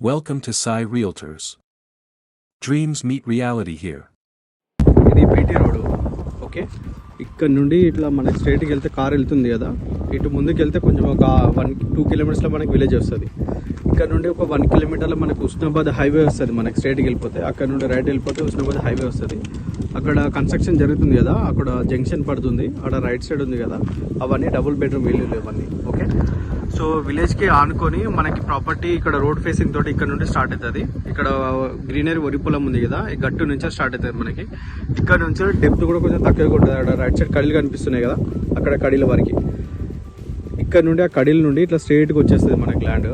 Welcome to Sai Realtors. Dreams meet reality here. ఇది PT road. Okay, ఇక్కడ నుండి ఇట్లా మనకి స్ట్రైట్కి వెళ్తే కార్ వెళ్తుంది కదా, ఇటు ముందుకు వెళ్తే కొంచెం ఒక 1-2 కిలోమీటర్స్లో మనకి విలేజ్ వస్తుంది. ఇక్కడ నుండి ఒక 1 కిలోమీటర్లో మనకు ఉస్నాబాద్ హైవే వస్తుంది. మనకి స్ట్రైట్కి వెళ్ళిపోతే అక్కడ నుండి రైట్ వెళ్ళిపోతే ఉస్నాబాద్ హైవే వస్తుంది. అక్కడ కన్స్ట్రక్షన్ జరుగుతుంది కదా, అక్కడ జంక్షన్ పడుతుంది, అక్కడ రైట్ సైడ్ ఉంది కదా, అవన్నీ డబుల్ బెడ్రూమ్ ఇల్లు అవన్నీ. ఓకే, సో విలేజ్కి ఆనుకొని మనకి ప్రాపర్టీ ఇక్కడ రోడ్ ఫేసింగ్ తోటి ఇక్కడ నుండి స్టార్ట్ అవుతుంది. ఇక్కడ గ్రీనరీ వరి పొలం ఉంది కదా, ఈ గట్టు నుంచే స్టార్ట్ అవుతుంది మనకి. ఇక్కడ నుంచి డెప్త్ కూడా కొంచెం తక్కువగా ఉంటుంది. అక్కడ రైట్ సైడ్ కడీలు కనిపిస్తున్నాయి కదా, అక్కడ కడీల వరకు. ఇక్కడ నుండి ఆ కడీల నుండి ఇట్లా స్ట్రైట్గా వచ్చేస్తుంది మనకి ల్యాండ్.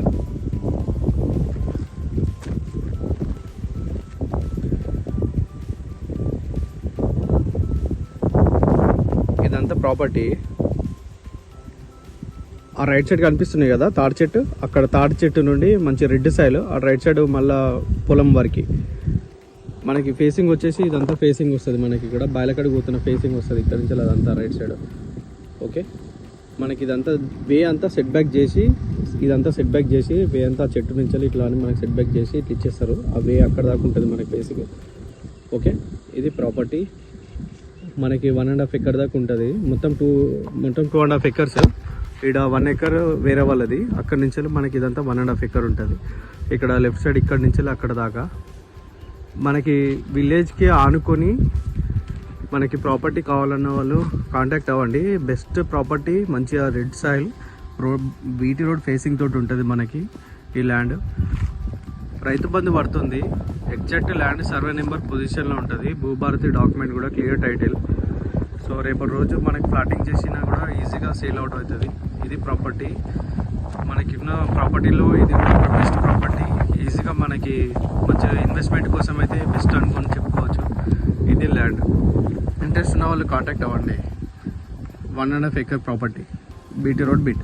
ఇదంతా ప్రాపర్టీ. ఆ రైట్ సైడ్ కనిపిస్తున్నాయి కదా తాడి చెట్టు, అక్కడ తాడి చెట్టు నుండి మంచి రెడ్ సాయిల్, ఆ రైట్ సైడ్ మళ్ళా పొలం వరకు మనకి ఫేసింగ్ వచ్చేసి ఇదంతా ఫేసింగ్ వస్తుంది. మనకి ఇక్కడ బాయిలకడ పోతున్న ఫేసింగ్ వస్తుంది ఇక్కడ నుంచి అదంతా రైట్ సైడ్. ఓకే, మనకి ఇదంతా వే అంతా సెట్ బ్యాక్ చేసి, ఇదంతా సెట్ బ్యాక్ చేసి వే అంతా చెట్టు నుంచి ఇట్లా అని మనకి సెట్ బ్యాక్ చేసి ఇట్లా ఇచ్చేస్తారు. ఆ వే అక్కడ దాకా ఉంటుంది మనకి ఫేసింగ్. ఓకే, ఇది ప్రాపర్టీ మనకి 1.5 ఎకర్ దాకా ఉంటుంది. మొత్తం 2.5 ఎకర్స్. ఇక్కడ 1 ఎకర్ వేరే వాళ్ళది, అక్కడ నుంచి మనకి ఇదంతా 1.5 ఎకర్ ఉంటుంది. ఇక్కడ లెఫ్ట్ సైడ్ ఇక్కడ నుంచి అక్కడ దాకా మనకి విలేజ్కి ఆనుకొని మనకి ప్రాపర్టీ కావాలన్న వాళ్ళు కాంటాక్ట్ అవ్వండి. బెస్ట్ ప్రాపర్టీ, మంచిగా red soil road, BT road facing తోటి ఉంటుంది మనకి ఈ ల్యాండ్. రైతు బంధు పడుతుంది. ఎగ్జాక్ట్ ల్యాండ్ సర్వే నెంబర్ పొజిషన్లో ఉంటుంది. భూభారతి డాక్యుమెంట్ కూడా క్లియర్ టైటిల్. సో రేపటి రోజు మనకి ప్లాటింగ్ చేసినా కూడా ఈజీగా సేల్ అవుట్ అవుతుంది. ఇది ప్రాపర్టీ. మనకి ఉన్న ప్రాపర్టీలో ఇది బెస్ట్ ప్రాపర్టీ. ఈజీగా మనకి మంచి ఇన్వెస్ట్మెంట్ కోసం అయితే బెస్ట్ అనుకొని చెప్పుకోవచ్చు. ఇది ల్యాండ్. ఇంట్రెస్ట్ ఉన్న వాళ్ళు కాంటాక్ట్ అవ్వండి. 1.5 acre property, BT road bit.